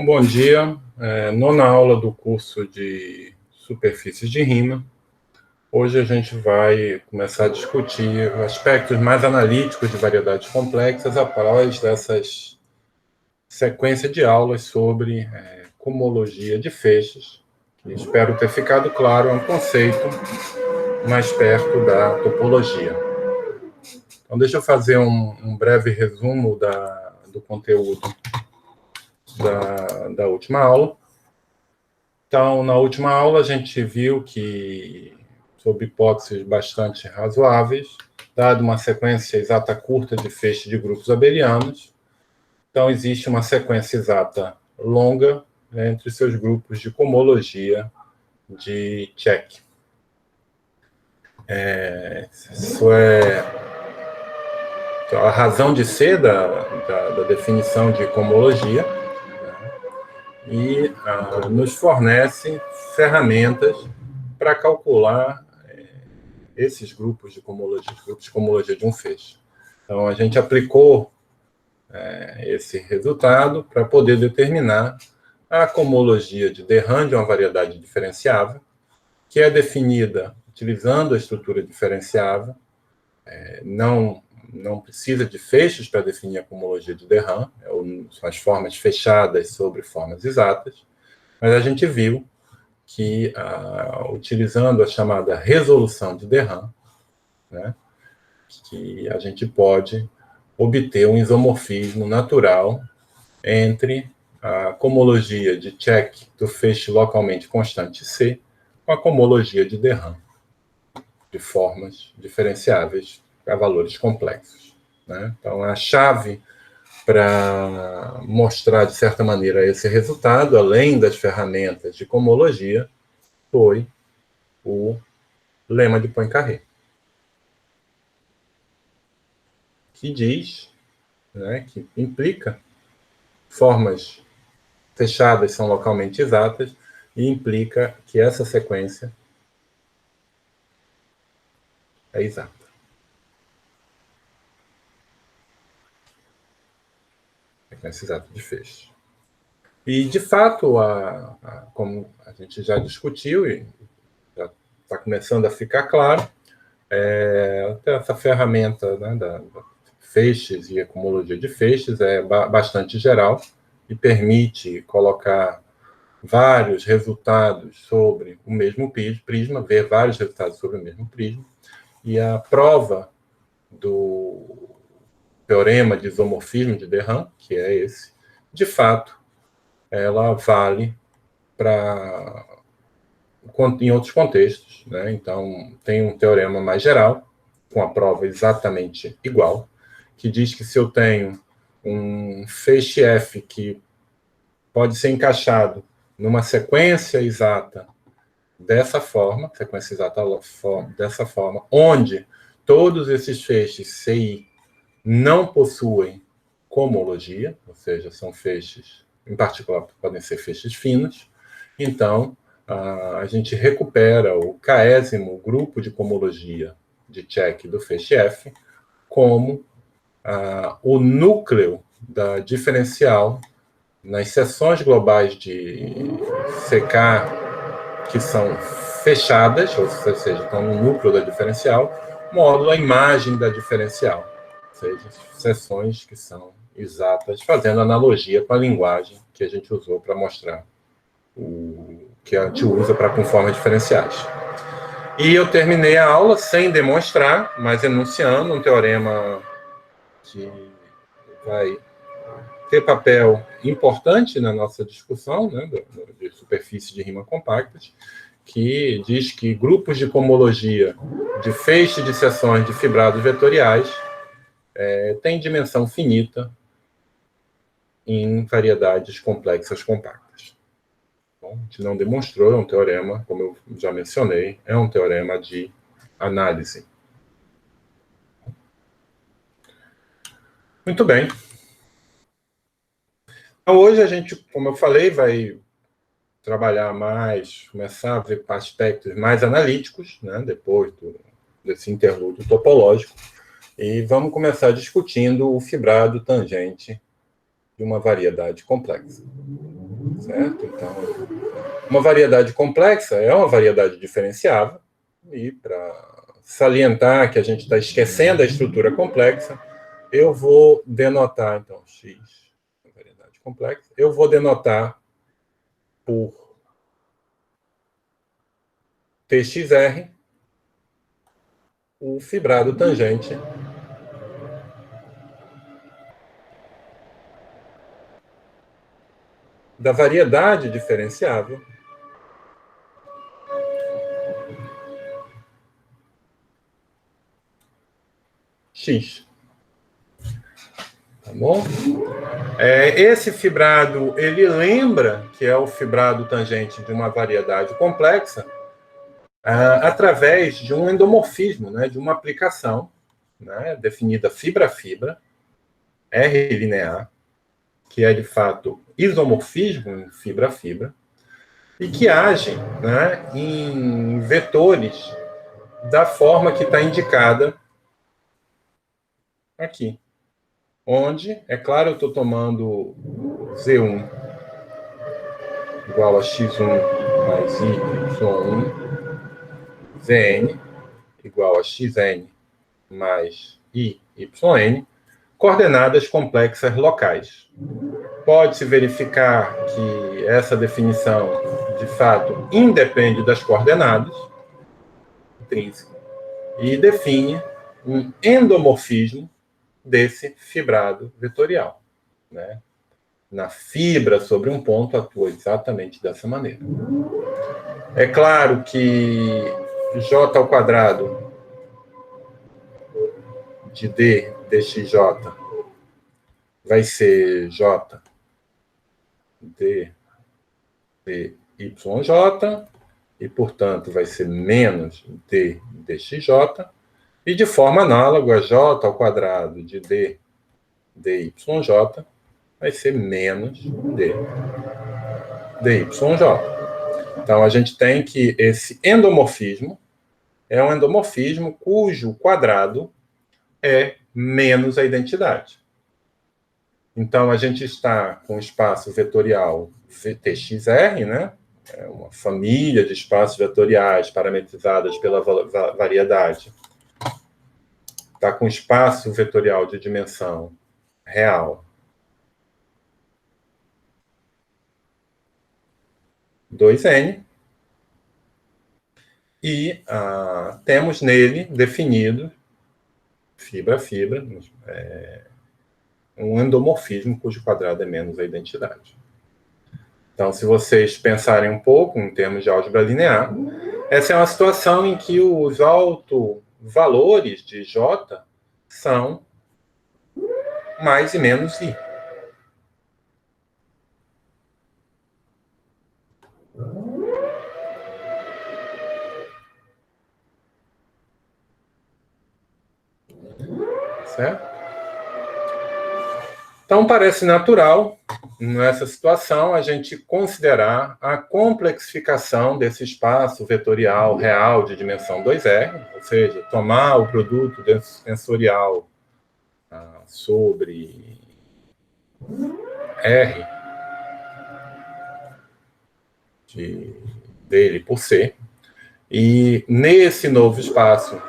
Bom dia. Nona aula do curso de superfícies de rima. Hoje a gente vai começar a discutir aspectos mais analíticos de variedades complexas após dessas sequência de aulas sobre cohomologia de feixes. Que espero ter ficado claro, é um conceito mais perto da topologia. Então, deixa eu fazer um breve resumo do conteúdo da última aula. Então, na última aula, a gente viu que, sob hipóteses bastante razoáveis, dada uma sequência exata curta de feixes de grupos abelianos, então existe uma sequência exata longa entre seus grupos de cohomologia de Čech. Isso é a razão de ser da definição de cohomologia, e nos fornece ferramentas para calcular esses grupos de cohomologia de um feixe. Então, a gente aplicou esse resultado para poder determinar a cohomologia de de Rham de uma variedade diferenciável, que é definida utilizando a estrutura diferenciável. Não precisa de feixes para definir a cohomologia de de Rham, são as formas fechadas sobre formas exatas, mas a gente viu que, utilizando a chamada resolução de de Rham, que a gente pode obter um isomorfismo natural entre a cohomologia de Čech do feixe localmente constante C com a cohomologia de de Rham, de formas diferenciáveis a valores complexos. Então, a chave para mostrar, de certa maneira, esse resultado, além das ferramentas de cohomologia, foi o lema de Poincaré, que diz, que implica formas fechadas são localmente exatas e implica que essa sequência é exata. Sequência exata de feixes. E, de fato, como a gente já discutiu e já está começando a ficar claro, essa ferramenta da feixes e a cohomologia de feixes é bastante geral e permite colocar vários resultados sobre o mesmo prisma, ver vários resultados sobre o mesmo prisma, e a prova do teorema de isomorfismo de de Rham, que é esse, de fato, ela vale em outros contextos. Então, tem um teorema mais geral, com a prova exatamente igual, que diz que se eu tenho um feixe F que pode ser encaixado numa sequência exata dessa forma, onde todos esses feixes CI não possuem cohomologia, ou seja, são feixes, em particular, podem ser feixes finos, então a gente recupera o késimo grupo de cohomologia de Čech do feixe F como o núcleo da diferencial nas seções globais de CK que são fechadas, ou seja, estão no núcleo da diferencial, módulo a imagem da diferencial, ou seja, seções que são exatas, fazendo analogia com a linguagem que a gente usou para mostrar que a gente usa para conformas diferenciais. E eu terminei a aula sem demonstrar, mas enunciando um teorema que vai ter papel importante na nossa discussão, de superfície de rima compactas, que diz que grupos de cohomologia de feixe de seções de fibrados vetoriais têm dimensão finita em variedades complexas compactas. Bom, a gente não demonstrou, é um teorema, como eu já mencionei, é um teorema de análise. Muito bem. Então, hoje a gente, como eu falei, vai trabalhar mais, começar a ver aspectos mais analíticos, depois desse interlúdio topológico, e vamos começar discutindo o fibrado tangente de uma variedade complexa. certo? Então, uma variedade complexa é uma variedade diferenciável, e para salientar que a gente está esquecendo a estrutura complexa, eu vou denotar, então, x, variedade complexa, eu vou denotar por txr o fibrado tangente da variedade diferenciável x. Tá bom? Esse fibrado, ele lembra que é o fibrado tangente de uma variedade complexa através de um endomorfismo, né, de uma aplicação, né, definida fibra a fibra, R linear, que é de fato isomorfismo em fibra a fibra, e que age, né, em vetores da forma que está indicada aqui. Onde, é claro, eu estou tomando Z1 igual a x1 mais y1, Zn igual a xn mais yn, coordenadas complexas locais. Pode-se verificar que essa definição, de fato, independe das coordenadas intrínsecas e define um endomorfismo desse fibrado vetorial, né? Na fibra sobre um ponto atua exatamente dessa maneira. É claro que j ao quadrado de d dxj vai ser j d dyj, e, portanto, vai ser menos d dxj, e de forma análoga, j ao quadrado de d dyj vai ser menos d dyj. Então, a gente tem que esse endomorfismo é um endomorfismo cujo quadrado é menos a identidade. Então, a gente está com o espaço vetorial txr, né? É uma família de espaços vetoriais parametrizadas pela variedade. Está com espaço vetorial de dimensão real 2n, e temos nele definido, fibra a fibra, um endomorfismo cujo quadrado é menos a identidade. Então, se vocês pensarem um pouco em termos de álgebra linear, essa é uma situação em que os autovalores de J são mais e menos I. Certo? Então, parece natural, nessa situação, a gente considerar a complexificação desse espaço vetorial real de dimensão 2R, ou seja, tomar o produto tensorial sobre R dele por C, e nesse novo espaço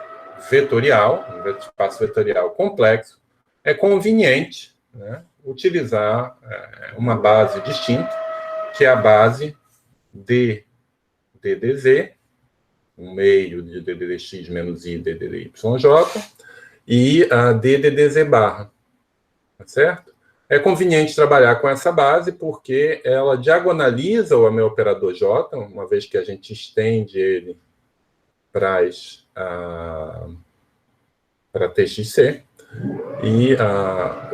vetorial, um espaço vetorial complexo, é conveniente, né, utilizar uma base distinta, que é a base ddz, um meio de ddx menos i ddyj, e a dddz barra, tá certo? É conveniente trabalhar com essa base porque ela diagonaliza o meu operador J, uma vez que a gente estende ele para TXC, e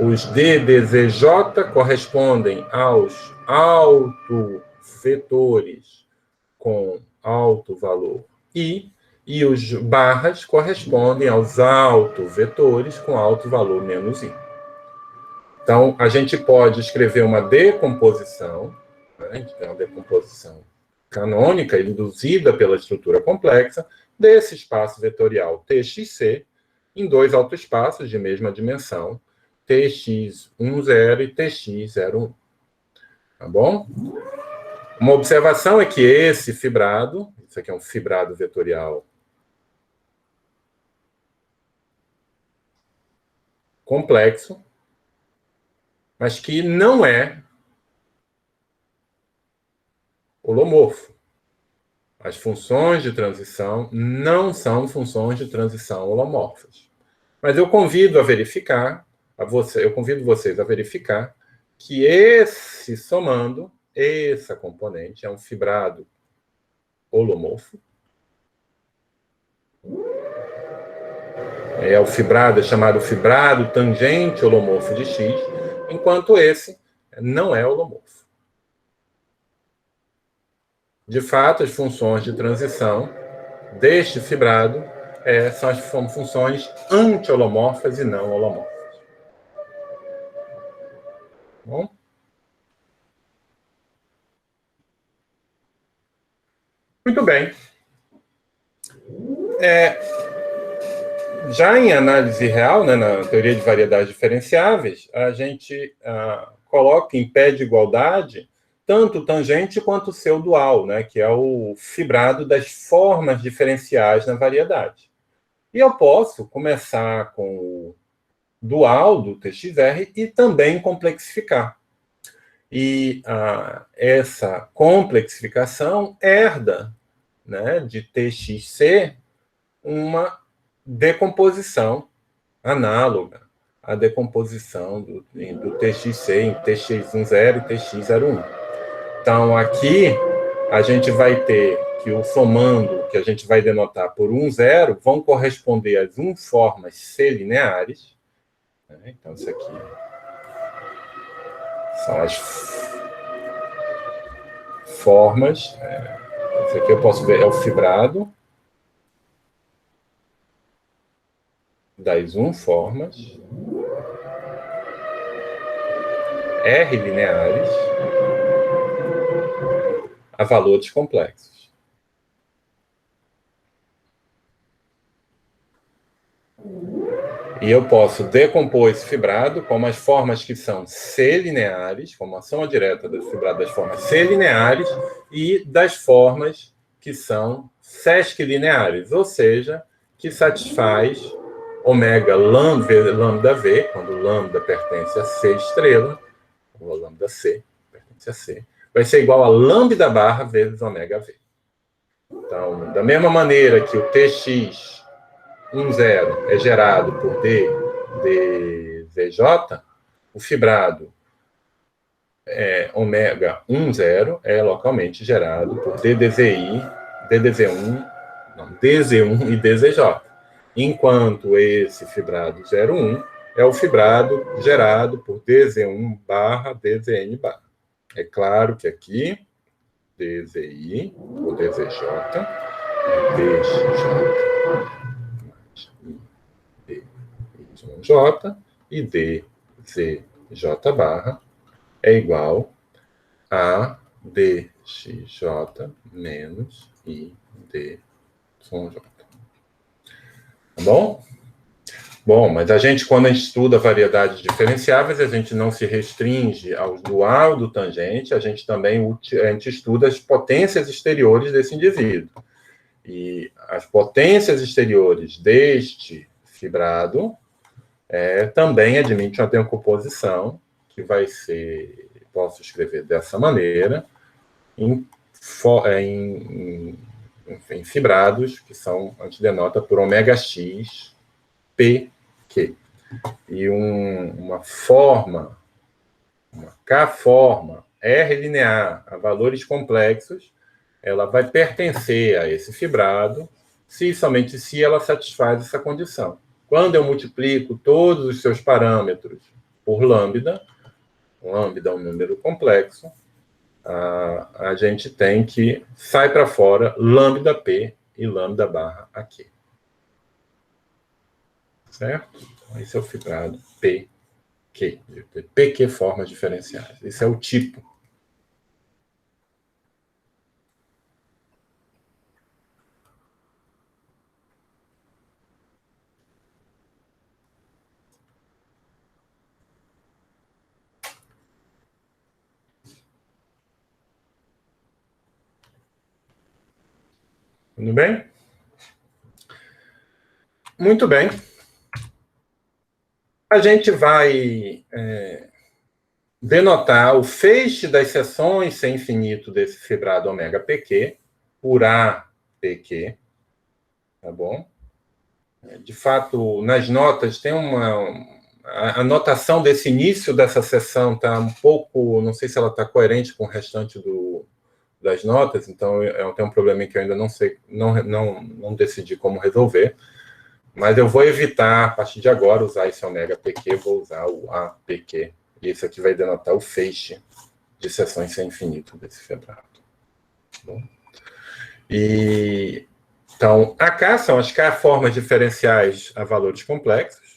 os DDZJ correspondem aos autovetores com alto valor I, e os barras correspondem aos autovetores com alto valor menos I. Então, a gente pode escrever uma decomposição, né? A gente tem uma decomposição canônica, induzida pela estrutura complexa, desse espaço vetorial TXC, em dois autoespaços de mesma dimensão, TX10 e TX01. Tá bom? Uma observação é que esse fibrado, isso aqui é um fibrado vetorial complexo, mas que não é holomorfo. As funções de transição não são funções de transição holomorfas. Mas eu convido a verificar, eu convido vocês a verificar que esse somando, essa componente é um fibrado holomorfo. É o fibrado, é chamado fibrado tangente holomorfo de X, enquanto esse não é holomorfo. De fato, as funções de transição deste fibrado são as funções anti-holomorfas e não holomorfas. Bom? Muito bem. Já em análise real, né, na teoria de variedades diferenciáveis, a gente coloca em pé de igualdade tanto o tangente quanto o seu dual, né, que é o fibrado das formas diferenciais na variedade. E eu posso começar com o dual do TXR e também complexificar. E essa complexificação herda, né, de TXC uma decomposição análoga à decomposição do TXC em TX10 e TX01. Então, aqui, a gente vai ter que o somando, que a gente vai denotar por 1,0, vão corresponder às formas C lineares. Né? Então, isso aqui são as formas. Isso aqui eu posso ver, é o fibrado das formas R lineares a valores complexos. E eu posso decompor esse fibrado como as formas que são C-lineares, como a soma direta do fibrado das formas C-lineares e das formas que são sesc-lineares, ou seja, que satisfaz ômega lambda V, quando lambda pertence a C estrela, ou lambda C pertence a C, vai ser igual a lambda barra vezes ômega V. Então, da mesma maneira que o TX 1,0 é gerado por DVJ, o fibrado ômega 1,0 é localmente gerado por DDZI, DDZ1, não, DZ1 e DZJ. Enquanto esse fibrado 0,1 é o fibrado gerado por DZ1 barra DZN barra. É claro que aqui, DZI, ou DZJ, DXJ, J e DZJ barra é igual a DXJ menos IDJ. Tá bom? Bom, mas a gente, quando a gente estuda variedades diferenciáveis, a gente não se restringe ao dual do tangente, a gente também estuda as potências exteriores desse indivíduo. E as potências exteriores deste fibrado também admite uma decomposição que vai ser, posso escrever dessa maneira, em fibrados, que são, a gente denota por ômega x, PQ. E uma forma, uma K-forma, R linear, a valores complexos, ela vai pertencer a esse fibrado, se somente se ela satisfaz essa condição. Quando eu multiplico todos os seus parâmetros por lambda, lambda é um número complexo, a gente tem que sai para fora lambda P e lambda barra aqui. Certo? Esse é o fibrado PQ. PQ formas diferenciais. Esse é o tipo. Tudo bem? Muito bem. A gente vai denotar o feixe das seções sem infinito desse fibrado ômega PQ por APQ, tá bom? De fato, nas notas tem a notação desse início dessa seção está um pouco, não sei se ela está coerente com o restante das notas, então eu tenho um problema que eu ainda não sei, não decidi como resolver, mas eu vou evitar, a partir de agora, usar esse ômega PQ, vou usar o APQ. E isso aqui vai denotar o feixe de seções sem infinito desse fibrado. Bom. Então, AK são as K-formas diferenciais a valores complexos.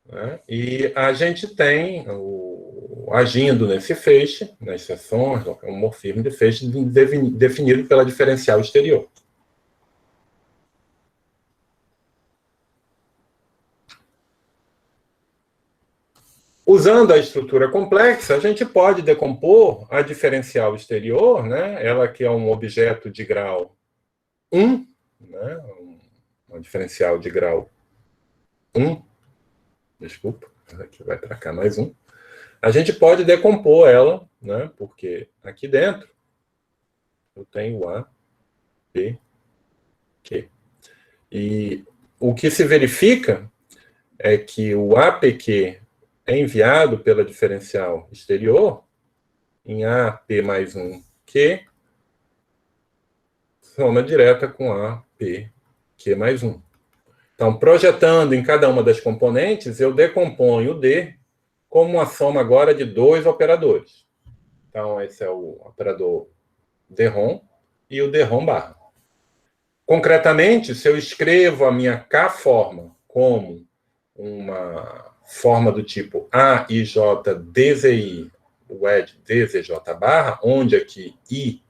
Né? E a gente tem, agindo nesse feixe, nas seções, um morfismo de feixe definido pela diferencial exterior. Usando a estrutura complexa, a gente pode decompor a diferencial exterior, né? Ela que é um objeto de grau 1, né? Uma diferencial de grau 1, desculpa, aqui vai para cá mais um. A gente pode decompor ela, né? Porque aqui dentro eu tenho A, P, Q. E o que se verifica é que o APQ é enviado pela diferencial exterior em AP mais 1 Q, soma direta com AP Q mais 1. Então, projetando em cada uma das componentes, eu decomponho o D como uma soma agora de dois operadores. Então, esse é o operador DROM e o DROM barra. Concretamente, se eu escrevo a minha K-forma como uma forma do tipo AIJ-DZI, WED DZJ barra, onde aqui I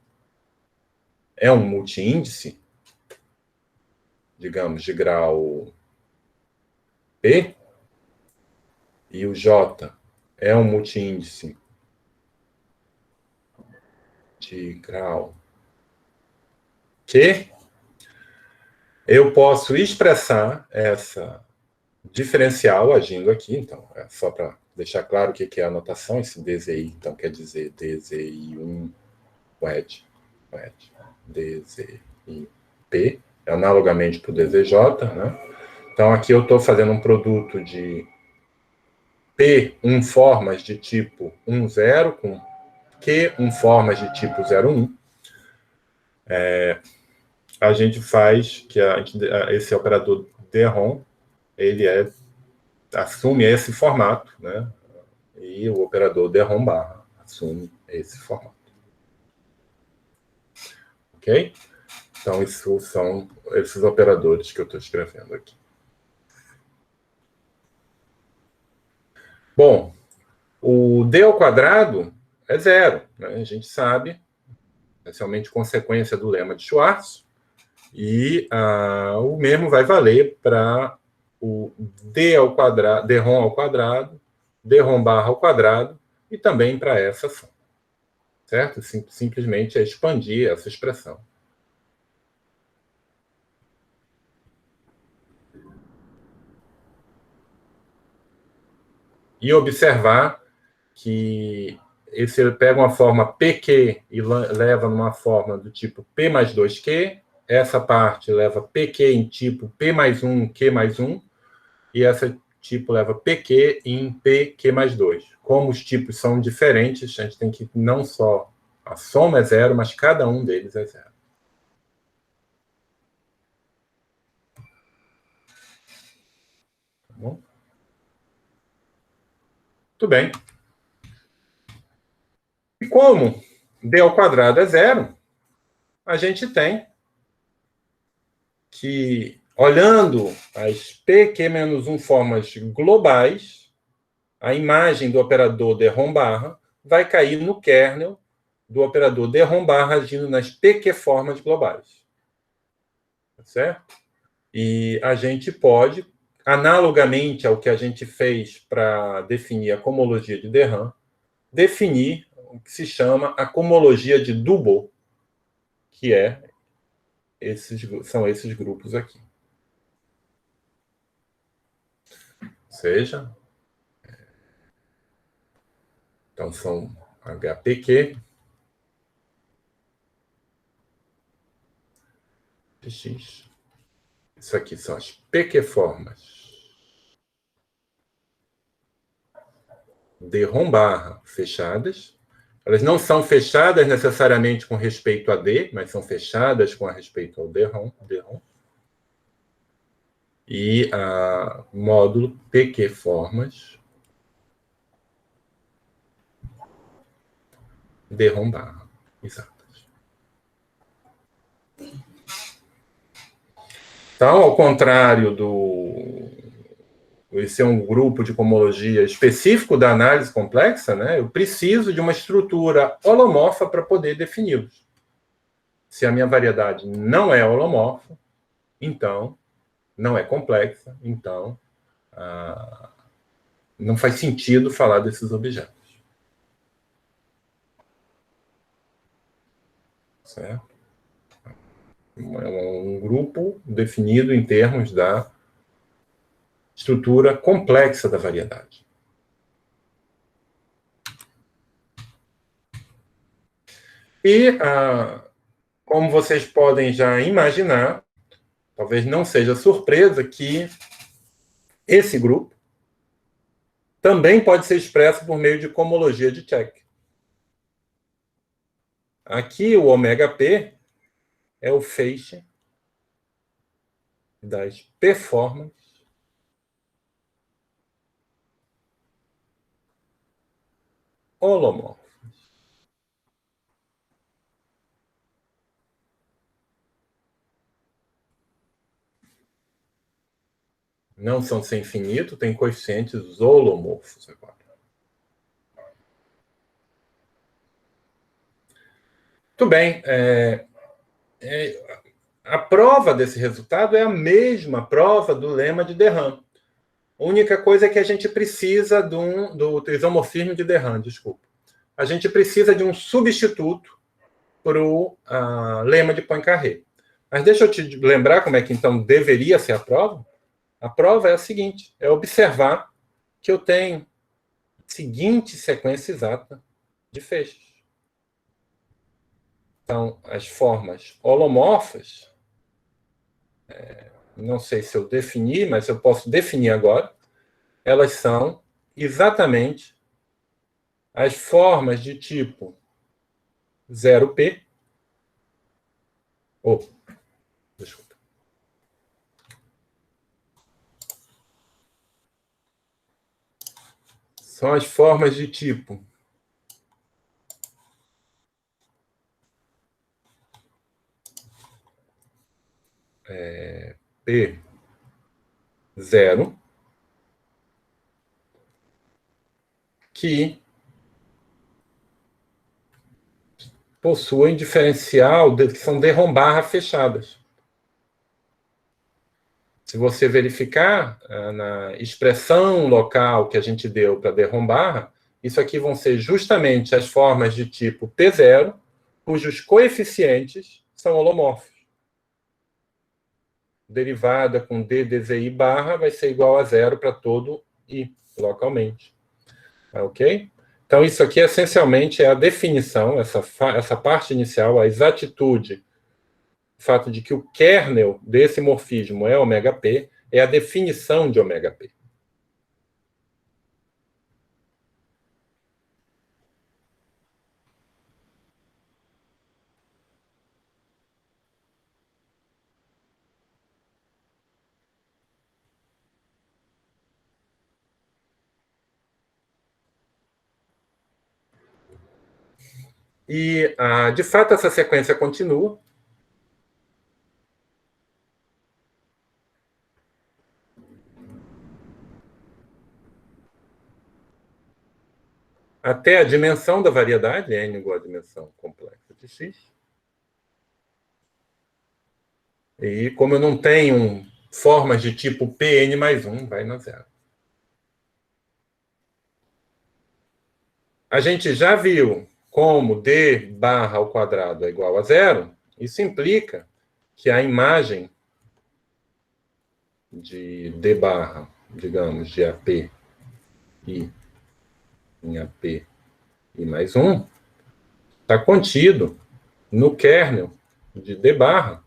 é um multiíndice, digamos, de grau P, e o J é um multiíndice de grau Q, eu posso expressar essa diferencial agindo aqui, então, só para deixar claro o que é a anotação, esse DZI, então, quer dizer DZI1 WED, DZI-P, analogamente para o DZJ, né? Então, aqui eu estou fazendo um produto de P1 formas de tipo 10 com Q1 formas de tipo 01. A gente faz que esse operador DROM, ele assume esse formato, né? E o operador DROM barra assume esse formato. Ok? Então, isso são esses operadores que eu estou escrevendo aqui. Bom, o D ao quadrado é zero, né? A gente sabe, essencialmente consequência do lema de Schwartz, e o mesmo vai valer para o D ao quadrado, DROM ao quadrado, DROM barra ao quadrado, e também para essa ação. Certo? Simplesmente é expandir essa expressão. E observar que esse pega uma forma PQ e leva numa forma do tipo P mais 2Q, essa parte leva PQ em tipo P mais 1, Q mais 1, e essa tipo leva PQ em PQ mais 2. Como os tipos são diferentes, a gente tem que não só a soma é zero, mas cada um deles é zero. Tá bom? Muito bem. E como D ao quadrado é zero, a gente tem que, olhando as PQ-1 formas globais, a imagem do operador DROM barra vai cair no kernel do operador DROM barra agindo nas PQ formas globais. certo? E a gente pode, analogamente ao que a gente fez para definir a cohomologia de de Rham, definir o que se chama a cohomologia de Dubo, que são esses grupos aqui. Ou seja, então são HPQ de X. Isso aqui são as PQ-formas de Rhom barra fechadas. Elas não são fechadas necessariamente com respeito a D, mas são fechadas com respeito ao de Rhom. E a módulo PQ-formas de Rhom barra. Exatas. Então, ao contrário esse é um grupo de cohomologia específico da análise complexa, né? Eu preciso de uma estrutura holomorfa para poder defini-los. Se a minha variedade não é holomorfa, então não é complexa, então não faz sentido falar desses objetos. Certo? É um grupo definido em termos da estrutura complexa da variedade. E, como vocês podem já imaginar, talvez não seja surpresa que esse grupo também pode ser expresso por meio de cohomologia de Check. Aqui, o ômega P é o feixe das P-formas holomorfas. Não são sem infinito, tem coeficientes holomorfos agora. Muito bem. A prova desse resultado é a mesma prova do lema de de Rham. A única coisa é que a gente precisa do isomorfismo de de Rham, desculpa. A gente precisa de um substituto para o lema de Poincaré. Mas deixa eu te lembrar como é que então deveria ser a prova. A prova é a seguinte: é observar que eu tenho a seguinte sequência exata de feixes. Então, as formas holomorfas, não sei se eu defini, mas eu posso definir agora, elas são exatamente as formas de tipo 0P, desculpa. São as formas de tipo P0, que possuem diferencial, que são de Rhom barra fechadas. Se você verificar na expressão local que a gente deu para de Rhom barra, isso aqui vão ser justamente as formas de tipo P0, cujos coeficientes são holomorfos. Derivada com D dzi barra vai ser igual a zero para todo I, localmente. Ok? Então, isso aqui essencialmente é a definição, essa parte inicial, a exatitude, o fato de que o kernel desse morfismo é ômega P, é a definição de ômega P. E, de fato, essa sequência continua. Até a dimensão da variedade, n igual a dimensão complexa de x. E como eu não tenho formas de tipo Pn mais 1, vai na zero. A gente já viu como d barra ao quadrado é igual a zero. Isso implica que a imagem de d barra, digamos, de AP i em AP i mais 1, está contido no kernel de d barra,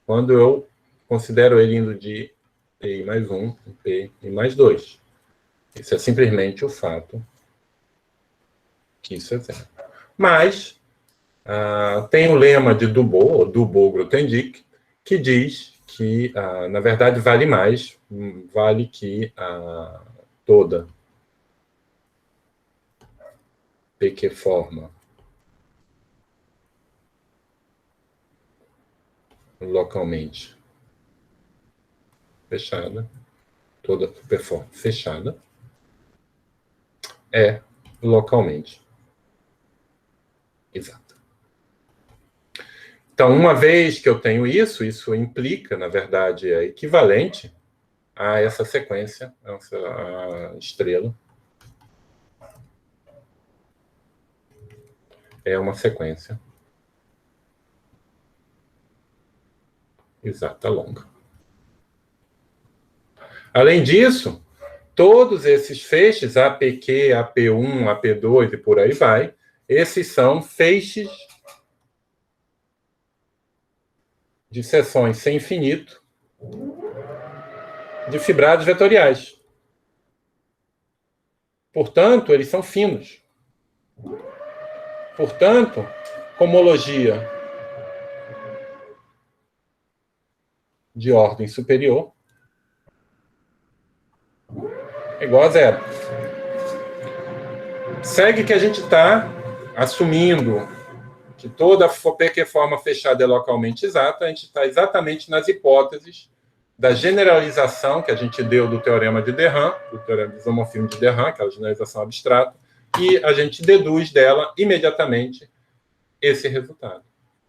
quando eu considero ele indo de P mais 1 em P e mais 2. Isso é simplesmente o fato que isso é zero. Mas tem o lema de Dubot, ou Dubot-Grothendieck, que diz que, na verdade, vale mais, vale que toda PQ forma localmente fechada, toda performance fechada, é localmente exata. Então, uma vez que eu tenho isso implica, na verdade, é equivalente a essa sequência, a estrela. É uma sequência exata longa. Além disso, todos esses feixes, APQ, AP1, AP2 e por aí vai, esses são feixes de seções sem infinito de fibrados vetoriais. Portanto, eles são finos. Portanto, cohomologia de ordem superior é igual a zero. Segue que a gente está assumindo que toda PQ forma fechada é localmente exata, a gente está exatamente nas hipóteses da generalização que a gente deu do teorema de de Haen, do teorema de isomorfismo de de Haen, aquela generalização abstrata, e a gente deduz dela imediatamente esse resultado.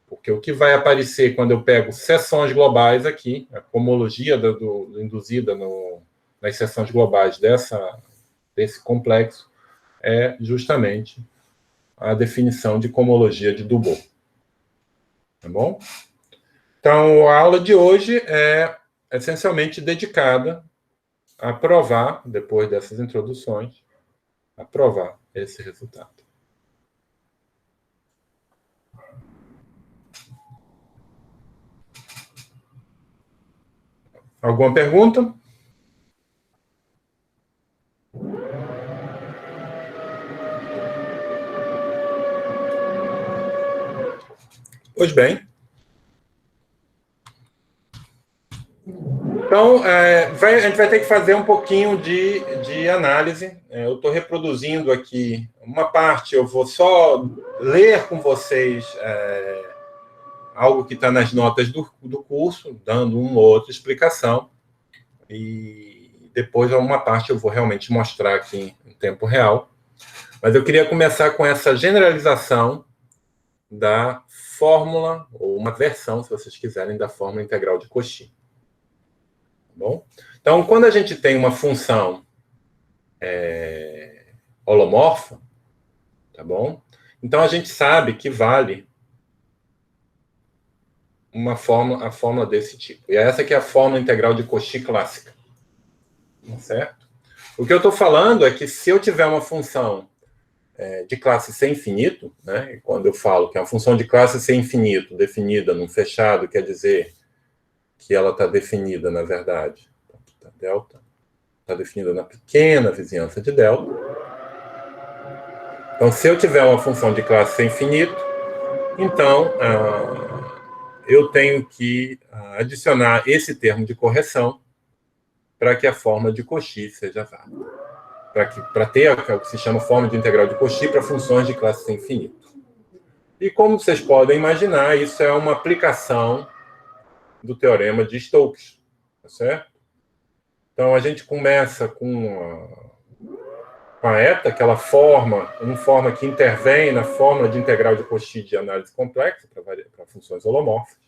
Porque o que vai aparecer quando eu pego seções globais aqui, a cohomologia induzida nas seções globais desse complexo, é justamente a definição de cohomologia de Dubot. Tá bom? Então, a aula de hoje é essencialmente dedicada a provar, depois dessas introduções, a provar esse resultado. Alguma pergunta? Pois bem. Então, a gente vai ter que fazer um pouquinho de análise. Eu estou reproduzindo aqui uma parte, eu vou só ler com vocês algo que está nas notas do curso, dando uma ou outra explicação. E depois, uma parte eu vou realmente mostrar aqui em tempo real. Mas eu queria começar com essa generalização da fórmula, ou uma versão, se vocês quiserem, da fórmula integral de Cauchy. Tá bom? Então, quando a gente tem uma função holomorfa, tá bom? Então, a gente sabe que vale a fórmula desse tipo. E essa que é a fórmula integral de Cauchy clássica. Certo? O que eu estou falando é que se eu tiver uma função de classe C infinito, né? E quando eu falo que é uma função de classe C infinito definida num fechado, quer dizer que ela está definida, na verdade, delta, está definida na pequena vizinhança de delta. Então, se eu tiver uma função de classe C infinito, então eu tenho que adicionar esse termo de correção para que a fórmula de Cauchy seja válida. Para ter o que se chama fórmula de integral de Cauchy para funções de classe C infinito. E como vocês podem imaginar, isso é uma aplicação do teorema de Stokes, tá certo? Então, a gente começa com a eta, aquela forma, uma forma que intervém na fórmula de integral de Cauchy de análise complexa para funções holomórficas.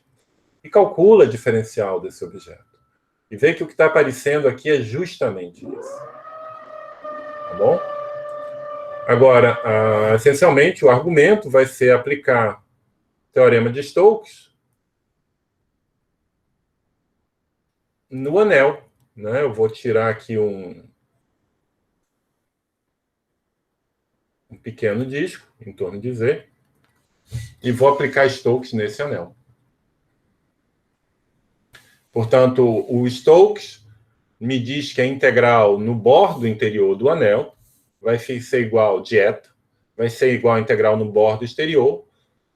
e calcula a diferencial desse objeto. E vê que o que está aparecendo aqui é justamente isso. Tá bom? Agora, essencialmente, o argumento vai ser aplicar o teorema de Stokes no anel. Né? Eu vou tirar aqui um pequeno disco, em torno de Z, e vou aplicar Stokes nesse anel. Portanto, o Stokes me diz que a integral no bordo interior do anel vai ser igual a dieta, vai ser igual a integral no bordo exterior,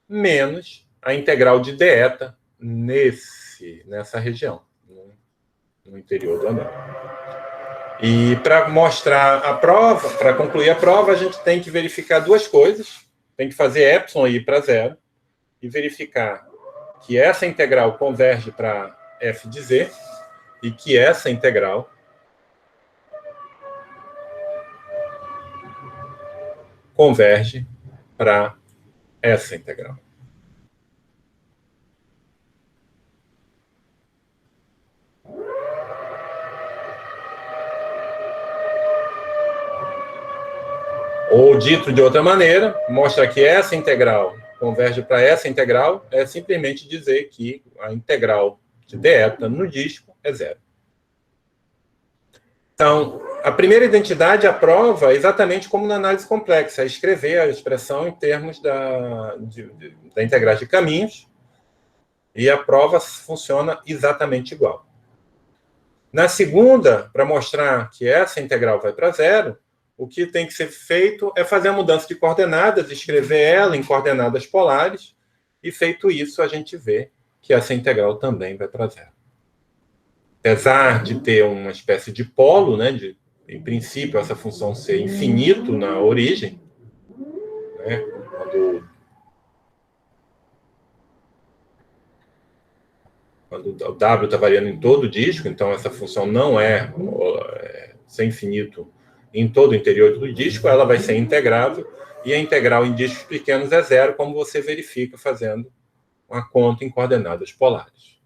menos a integral de deta nessa região, no interior do anel. E para mostrar a prova, para concluir a prova, a gente tem que verificar duas coisas. Tem que fazer epsilon ir para zero e verificar que essa integral converge para f de z e que essa integral converge para essa integral. Ou, dito de outra maneira, mostra que essa integral converge para essa integral, é simplesmente dizer que a integral de deta no disco é zero. Então, a primeira identidade, a prova, é exatamente como na análise complexa, é escrever a expressão em termos da integrais de caminhos, e a prova funciona exatamente igual. Na segunda, para mostrar que essa integral vai para zero, o que tem que ser feito é fazer a mudança de coordenadas, escrever ela em coordenadas polares, e feito isso, a gente vê que essa integral também vai para zero. Apesar de ter uma espécie de polo, né, em princípio, essa função ser infinito na origem, né, quando o W está variando em todo o disco, então essa função não ser infinito em todo o interior do disco, ela vai ser integrável, e a integral em discos pequenos é zero, como você verifica fazendo uma conta em coordenadas polares.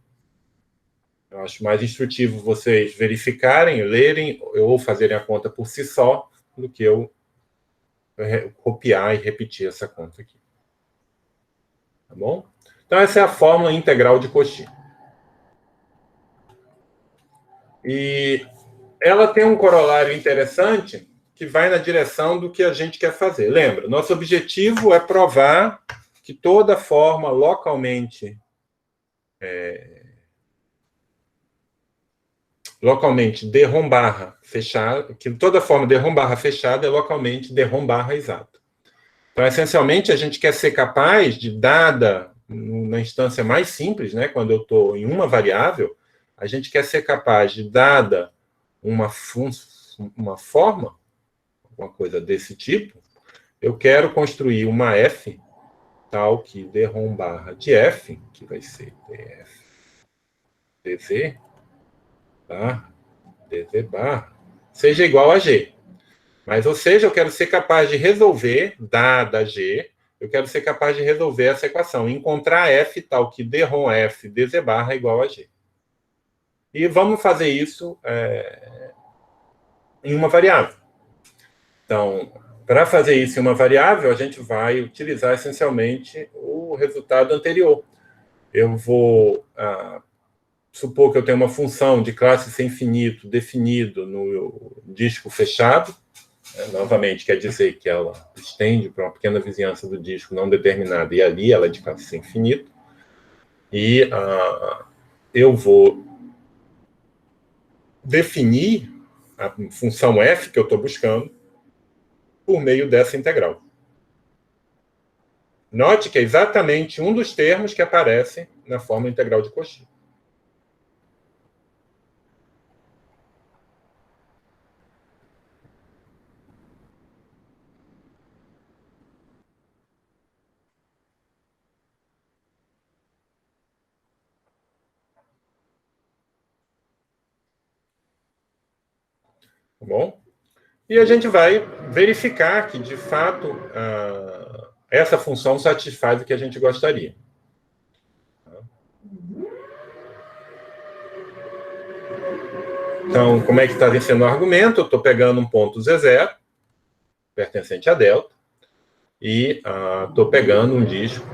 Eu acho mais instrutivo vocês verificarem, lerem, ou fazerem a conta por si só, do que eu copiar e repetir essa conta aqui. Tá bom? Então, essa é a fórmula integral de Cauchy. E ela tem um corolário interessante que vai na direção do que a gente quer fazer. Lembra, nosso objetivo é provar que toda forma localmente D-ROM barra fechada, que toda forma D-ROM barra fechada é localmente D-ROM barra exata. Então, essencialmente, a gente quer ser capaz de, dada na instância mais simples, né, quando eu estou em uma variável, a gente quer ser capaz de, dada uma forma, uma coisa desse tipo, eu quero construir uma f tal que D-ROM barra de f, que vai ser df dz, tá? dz barra, seja igual a g. Mas, ou seja, eu quero ser capaz de resolver, dada g, eu quero ser capaz de resolver essa equação, encontrar f tal que D-ROM f dz barra é igual a g. E vamos fazer isso em uma variável. Então, para fazer isso em uma variável, a gente vai utilizar essencialmente o resultado anterior. Eu vou supor que eu tenho uma função de classe sem infinito definido no disco fechado. Novamente, quer dizer que ela estende para uma pequena vizinhança do disco não determinada, e ali ela é de classe sem infinito. E eu vou definir a função f que eu estou buscando por meio dessa integral. Note que é exatamente um dos termos que aparece na forma integral de Cauchy. Tá bom? E a gente vai verificar que, de fato, essa função satisfaz o que a gente gostaria. Então, como é que está sendo o argumento? Eu estou pegando um ponto Z0, pertencente a delta, e estou pegando um disco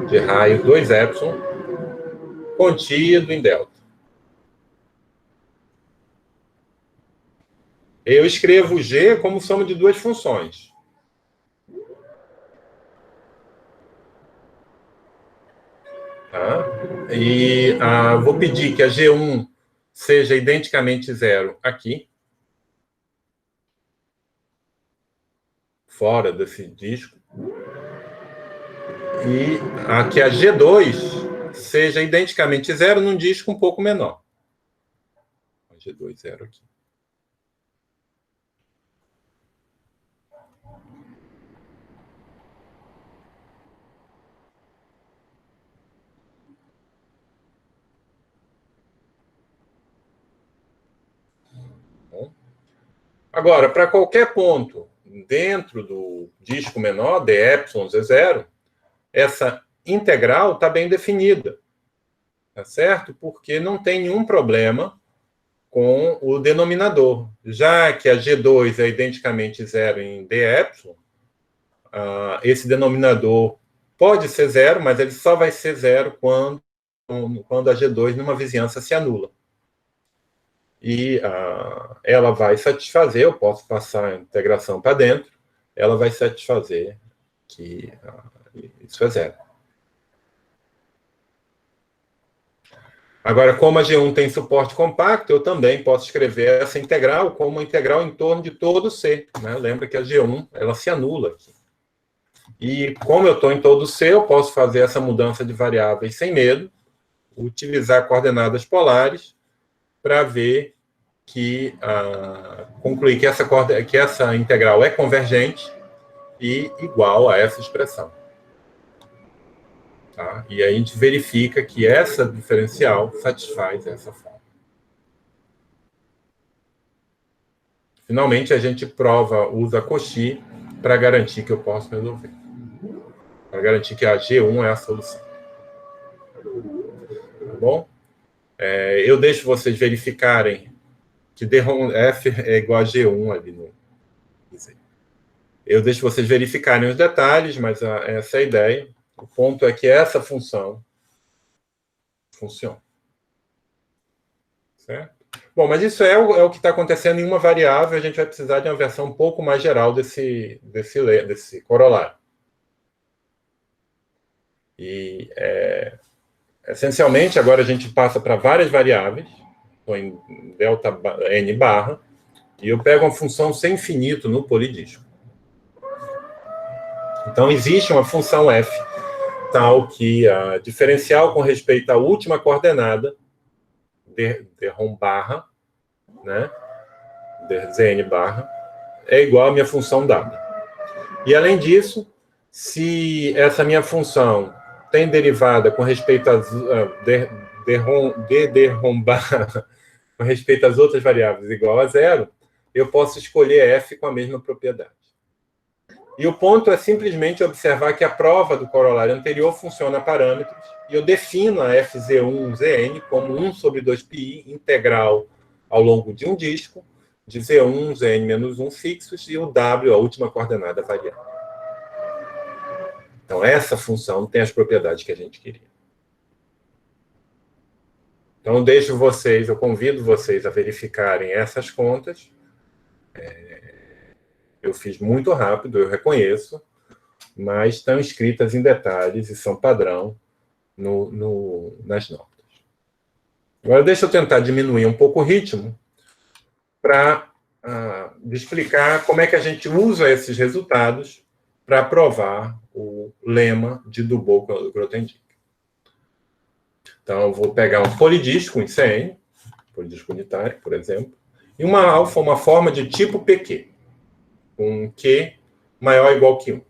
de raio 2ε contido em delta. Eu escrevo G como soma de duas funções. Tá? E vou pedir que a G1 seja identicamente zero aqui, fora desse disco, e que a G2 seja identicamente zero num disco um pouco menor. G2 zero aqui. Agora, para qualquer ponto dentro do disco menor, dε0, essa integral está bem definida, tá certo? Porque não tem nenhum problema com o denominador. Já que a G2 é identicamente zero em dε, esse denominador pode ser zero, mas ele só vai ser zero quando a G2 numa vizinhança se anula. E ela vai satisfazer, eu posso passar a integração para dentro, ela vai satisfazer que isso é zero. Agora, como a G1 tem suporte compacto, eu também posso escrever essa integral como uma integral em torno de todo C. Né? Lembra que a G1 ela se anula aqui. E como eu estou em todo C, eu posso fazer essa mudança de variáveis sem medo, utilizar coordenadas polares para ver concluir que essa integral é convergente e igual a essa expressão. Tá? E aí a gente verifica que essa diferencial satisfaz essa forma. Finalmente, a gente usa Cauchy para garantir que eu posso resolver. Para garantir que a G1 é a solução. Tá bom? Eu deixo vocês verificarem que F é igual a G1 ali no. Eu deixo vocês verificarem os detalhes, mas essa é a ideia. O ponto é que essa função funciona. Certo? Bom, mas isso é o que está acontecendo em uma variável, a gente vai precisar de uma versão um pouco mais geral desse corolário. E, essencialmente, agora a gente passa para várias variáveis, estou em delta n barra, e eu pego uma função sem infinito no polidisco. Então, existe uma função f, tal que a diferencial com respeito à última coordenada, derrom barra, né, dzn barra, é igual à minha função dada. E, além disso, se essa minha função tem derivada com respeito a derrom barra com respeito às outras variáveis igual a zero, eu posso escolher f com a mesma propriedade. E o ponto é simplesmente observar que a prova do corolário anterior funciona a parâmetros, e eu defino a FZ1Zn como 1 sobre 2πi integral ao longo de um disco, de Z1, Zn menos 1 fixos, e o W, a última coordenada variável. Então, essa função tem as propriedades que a gente queria. Então, eu convido vocês a verificarem essas contas. Eu fiz muito rápido, eu reconheço, mas estão escritas em detalhes e são padrão nas notas. Agora, deixa eu tentar diminuir um pouco o ritmo para explicar como é que a gente usa esses resultados para provar o lema de Dubos-Grothendieck. Então, eu vou pegar um polidisco em Cn, polidisco unitário, por exemplo, e uma alfa, uma forma de tipo PQ, com Q maior ou igual que 1.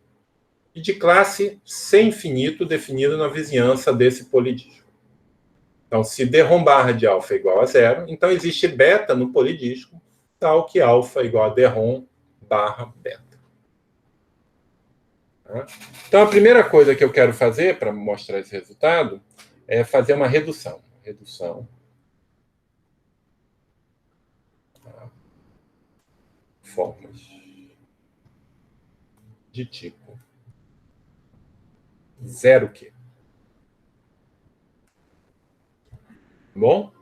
E de classe C infinito definida na vizinhança desse polidisco. Então, se derrom barra de alfa é igual a zero, então existe beta no polidisco, tal que alfa é igual a derrom barra beta. Então, a primeira coisa que eu quero fazer para mostrar esse resultado é fazer uma redução. formas de tipo 0Q. Bom?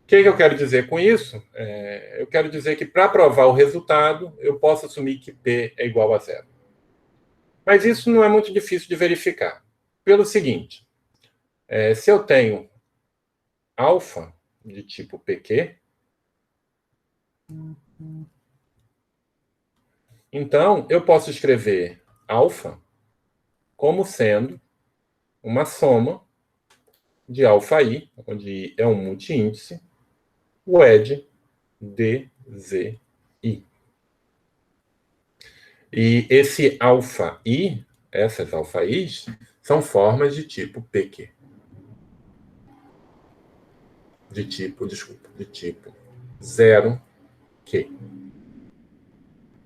O que eu quero dizer com isso? Eu quero dizer que, para provar o resultado, eu posso assumir que P é igual a 0. Mas isso não é muito difícil de verificar. Pelo seguinte, se eu tenho alfa de tipo PQ, então eu posso escrever alfa como sendo uma soma de alfa I, onde I é um multiíndice, WED DZI. E esse alfa I, essas alfa I's, são formas de tipo PQ. De tipo 0Q.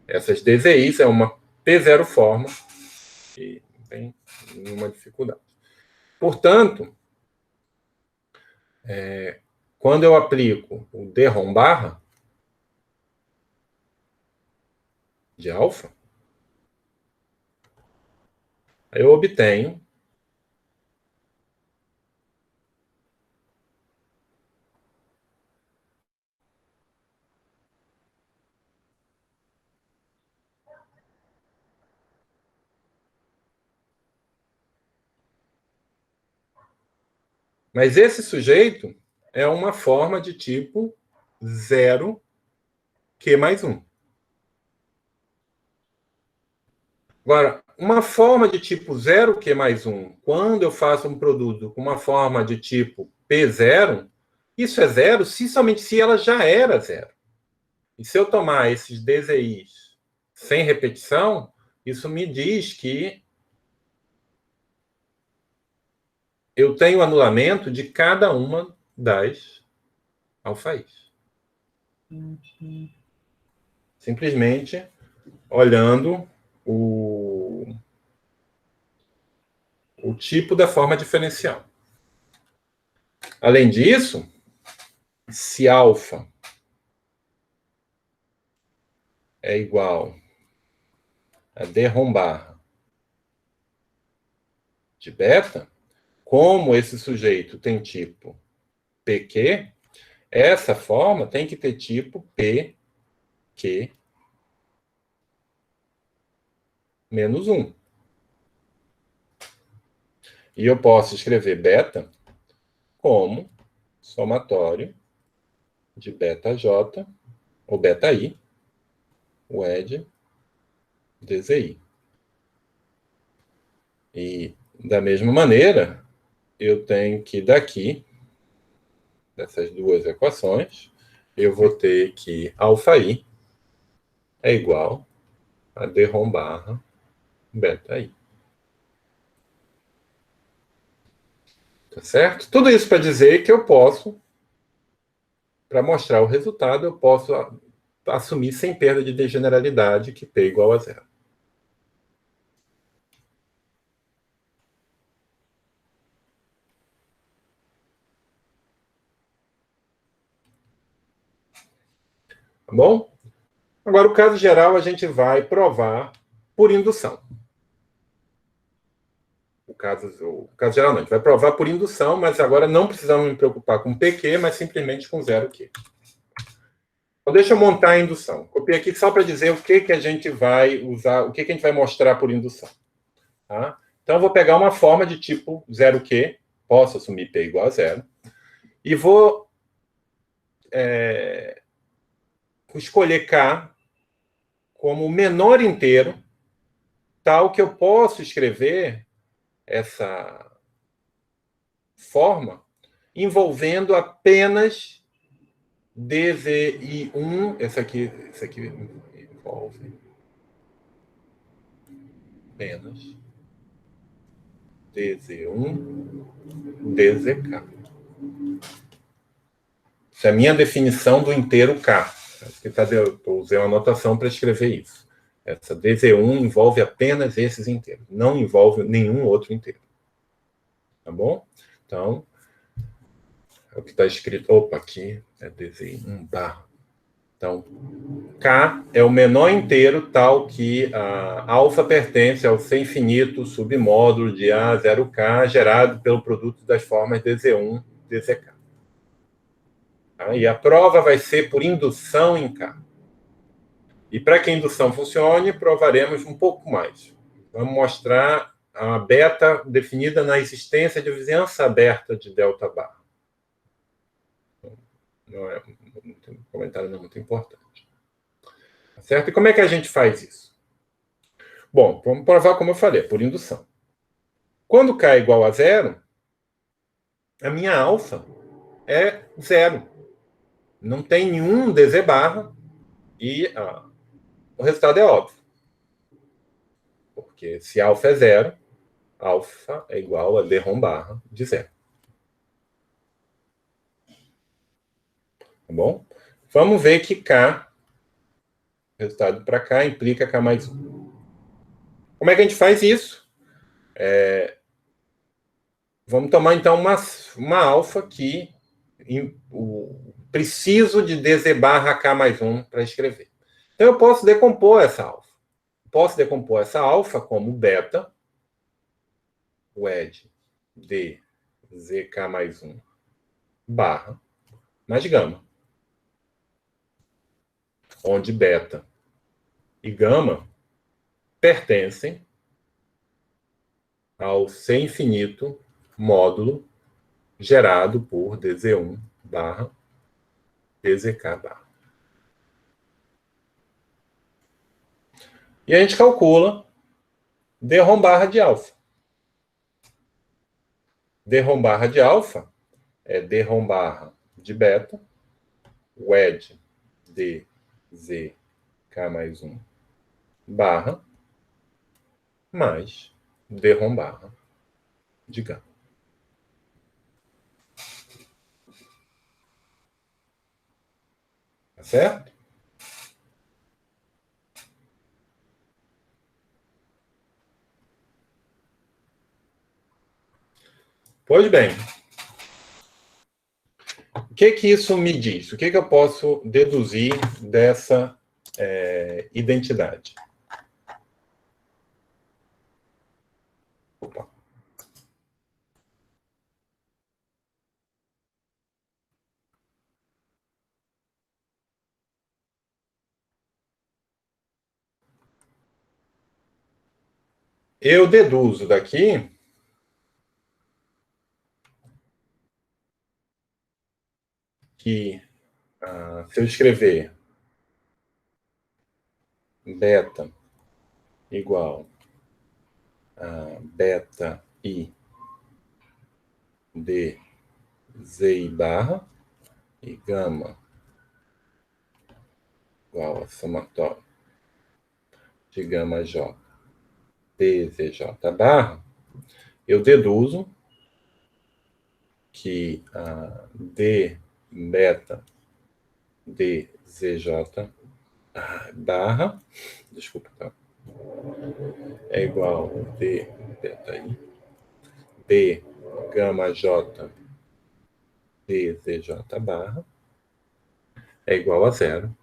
Essas DZIs é uma P0 forma e não tem nenhuma dificuldade. Portanto, quando eu aplico o DROM barra de alfa, eu obtenho mas esse sujeito é uma forma de tipo 0Q mais 1. Agora, uma forma de tipo 0Q mais 1, quando eu faço um produto com uma forma de tipo P0, isso é zero somente se ela já era zero. E se eu tomar esses DZIs sem repetição, isso me diz que eu tenho anulamento de cada uma das alfa-Is. Simplesmente olhando o tipo da forma diferencial. Além disso, se alfa é igual a DROM barra de beta, como esse sujeito tem tipo PQ, essa forma tem que ter tipo PQ menos 1. E eu posso escrever beta como somatório de beta J ou beta I, WED DZI. E, da mesma maneira, eu tenho que, daqui, dessas duas equações, eu vou ter que alfa-I é igual a DROM barra beta-I. Tá certo? Tudo isso para dizer que eu posso, para mostrar o resultado, eu posso assumir sem perda de generalidade que P é igual a 0. Tá bom? Agora, o caso geral, a gente vai provar por indução. O caso geral não, a gente vai provar por indução, mas agora não precisamos me preocupar com PQ, mas simplesmente com 0Q. Então, deixa eu montar a indução. Copiei aqui só para dizer o que a gente vai usar, o que a gente vai mostrar por indução. Tá? Então, eu vou pegar uma forma de tipo 0Q, posso assumir P igual a 0, e vou escolher K como o menor inteiro, tal que eu posso escrever essa forma envolvendo apenas DZI1, esse aqui envolve apenas DZ1, DZK. Essa é a minha definição do inteiro K. Eu usei uma anotação para escrever isso. Essa DZ1 envolve apenas esses inteiros, não envolve nenhum outro inteiro. Tá bom? Então, é o que está escrito. Opa, aqui é DZ1 barra. Então, K é o menor inteiro tal que a alfa pertence ao C infinito submódulo de A0K gerado pelo produto das formas dz1 e dzk. Tá? E a prova vai ser por indução em K. E para que a indução funcione, provaremos um pouco mais. Vamos mostrar a beta definida na existência de vizinhança aberta de delta barra. Não é um comentário não muito importante. Tá certo? E como é que a gente faz isso? Bom, vamos provar como eu falei, por indução. Quando K é igual a zero, a minha alfa é zero. Não tem nenhum dz barra e o resultado é óbvio. Porque se alfa é zero, alfa é igual a d rom barra de zero. Tá bom? Vamos ver que K, resultado para K, implica K mais 1. Como é que a gente faz isso? Vamos tomar, então, uma alfa que preciso de dz barra K mais 1 para escrever. Então, eu posso decompor essa alfa. Posso decompor essa alfa como beta, WED de zk mais 1 barra mais gama, onde beta e gama pertencem ao C infinito módulo gerado por dz1 barra dzk barra. E a gente calcula d rom barra de alfa. D rom barra de alfa é d rom barra de beta, WED de zk mais 1 barra mais d rom barra de gama. Tá certo? Pois bem, o que isso me diz? O que eu posso deduzir dessa identidade? Opa. Eu deduzo daqui que, se eu escrever beta igual a beta I de Z barra e gama igual a somatório de gama J DZJ barra, eu deduzo que a D beta DZJ barra, desculpa, tá? É igual a D beta I, B gama J DZJ barra é igual a zero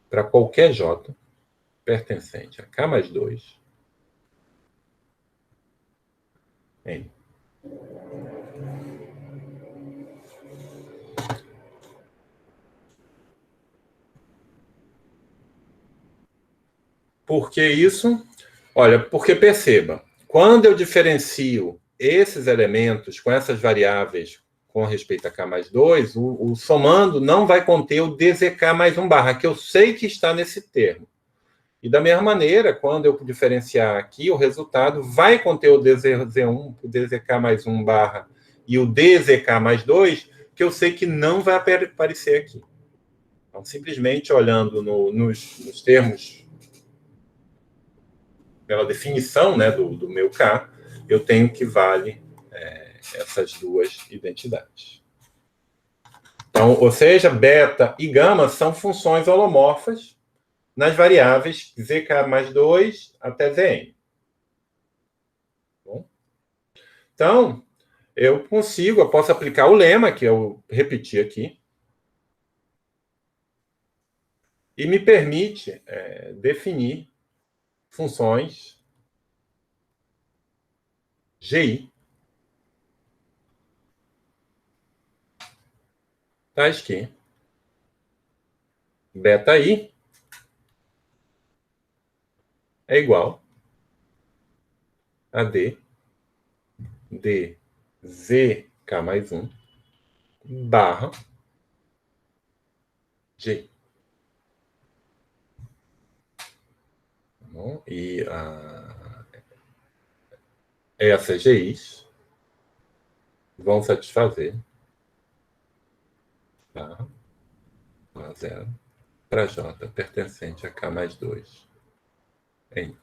para qualquer J pertencente a K mais 2 em Por que isso? Olha, porque perceba, quando eu diferencio esses elementos com essas variáveis com respeito a K mais 2, o somando não vai conter o dzk mais 1 barra, que eu sei que está nesse termo. E da mesma maneira, quando eu diferenciar aqui, o resultado vai conter o DZ1, o dzk mais 1 barra e o dzk mais 2, que eu sei que não vai aparecer aqui. Então, simplesmente olhando nos termos, pela definição, né, do meu K, eu tenho que vale essas duas identidades. Então, ou seja, beta e gama são funções holomorfas nas variáveis zk mais 2 até zn. Bom? Então, eu posso aplicar o lema que eu repeti aqui. e me permite definir funções GI, tais que beta-i é igual a d zk mais 1 barra g. Bom, e essas GIs vão satisfazer barra a 0 para J pertencente a K mais 2 em.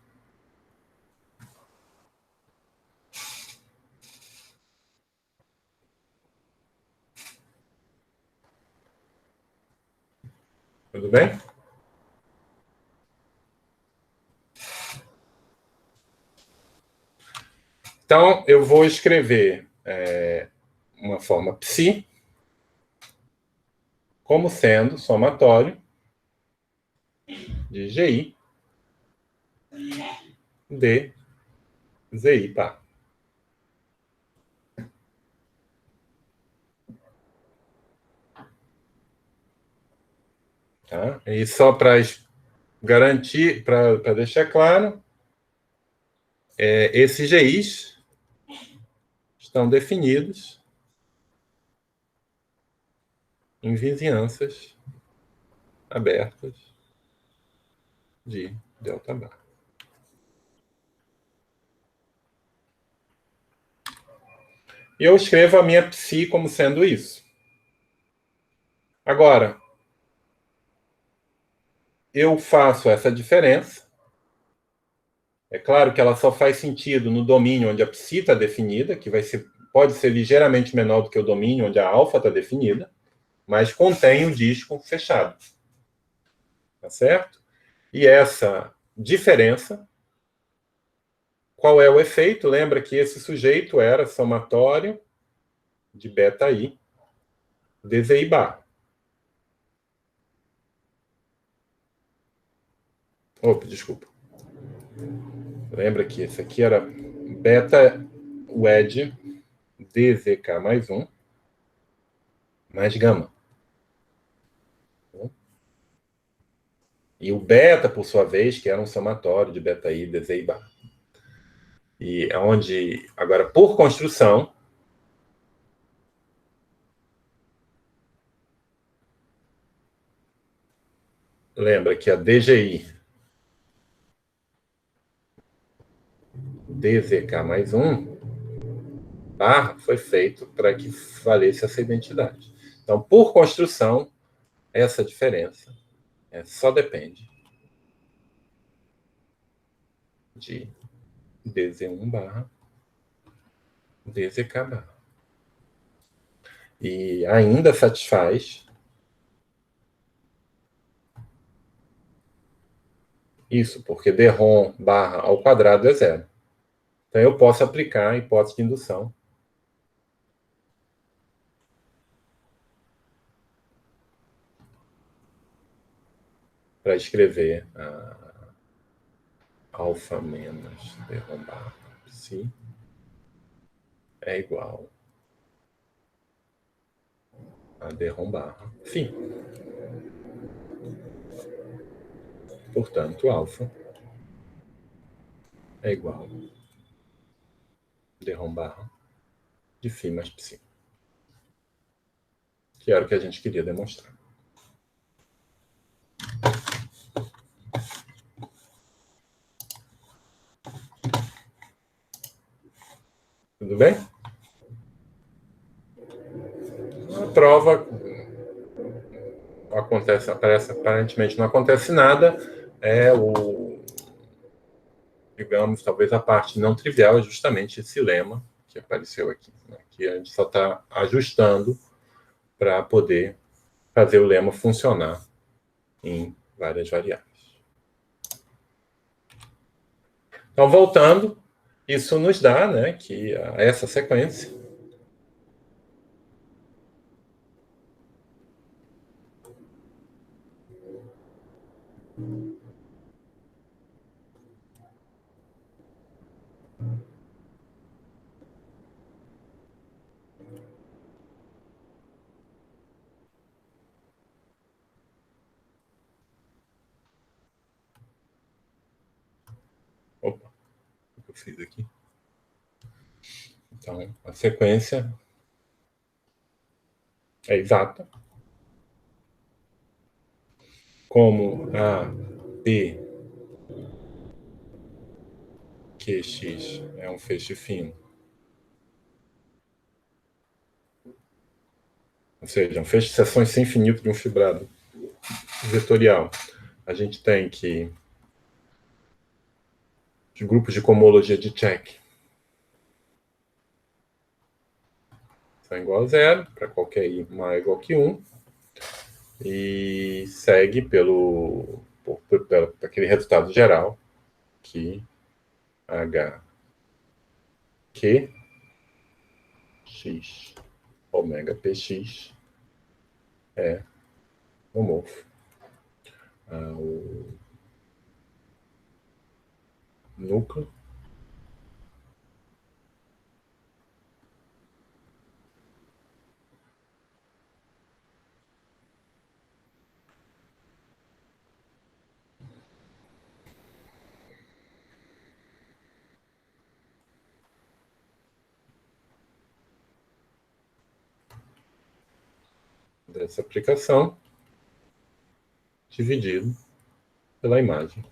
Tudo bem? Então, eu vou escrever uma forma psi como sendo somatório de GI de ZI par. Tá? E só para garantir, para deixar claro, esses GIs estão definidos em vizinhanças abertas de delta bar. E eu escrevo a minha psi como sendo isso. Agora, eu faço essa diferença. É claro que ela só faz sentido no domínio onde a psi está definida, que pode ser ligeiramente menor do que o domínio onde a alfa está definida, mas contém o disco fechado. Tá certo? E essa diferença, qual é o efeito? Lembra que esse sujeito era somatório de beta-i dzi bar. Opa, desculpa. Lembra que esse aqui era beta wedge dzk mais 1 mais gama. E o beta, por sua vez, que era um somatório de beta-i dzi bar. E é onde, agora, por construção, lembra que a DGI dzk mais 1 barra foi feito para que valesse essa identidade. Então, por construção, essa diferença só depende de dz1 barra dzk barra. E ainda satisfaz isso, porque dROM barra ao quadrado é zero. Então, eu posso aplicar a hipótese de indução para escrever alfa menos dROM barra psi é igual a dROM barra φ. Portanto, alfa é igual a dROM barra de φ mais psi. Que era o que a gente queria demonstrar. Tudo bem? A prova acontece, aparentemente não acontece nada. Digamos, talvez a parte não trivial é justamente esse lema que apareceu aqui, né? Que a gente só está ajustando para poder fazer o lema funcionar em várias variáveis. Então, voltando, isso nos dá, né, que essa sequência fiz aqui. Então, a sequência é exata. Como a P QX é um feixe fino, ou seja, um feixe de seções sem finito de um fibrado vetorial, a gente tem que os grupos de cohomologia de Check são igual a zero, para qualquer I maior ou igual que 1, e segue pelo aquele resultado geral que H Q X ômega PX é homorfo ao núcleo dessa aplicação dividido pela imagem.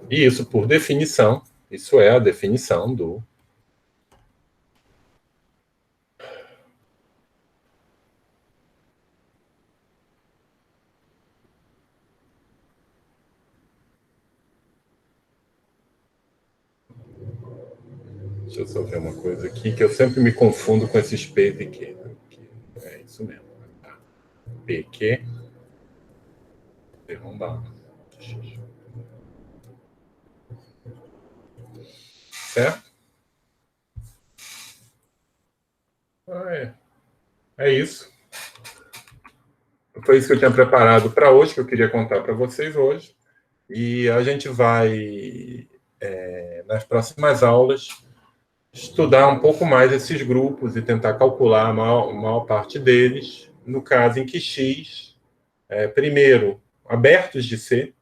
E isso, por definição, isso é a definição do deixa eu só ver uma coisa aqui, que eu sempre me confundo com esses P e Q. É isso mesmo. PQ derrubar. Certo? É isso. Foi isso que eu tinha preparado para hoje, que eu queria contar para vocês hoje. E a gente vai, nas próximas aulas, estudar um pouco mais esses grupos e tentar calcular a maior parte deles, no caso em que X primeiro, abertos de C,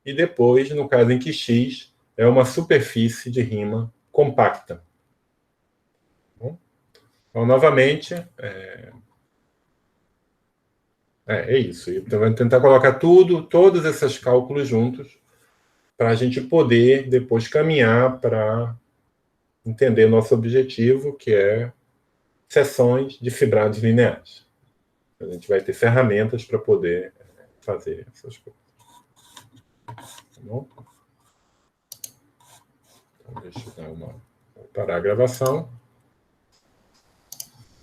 e depois, no caso em que X é uma superfície de Riemann compacta. Bom, então, novamente, é isso. Então, vamos tentar colocar todos esses cálculos juntos, para a gente poder depois caminhar para entender nosso objetivo, que é seções de fibrados lineares. A gente vai ter ferramentas para poder fazer essas coisas. Tá bom? Então, deixa eu parar a gravação.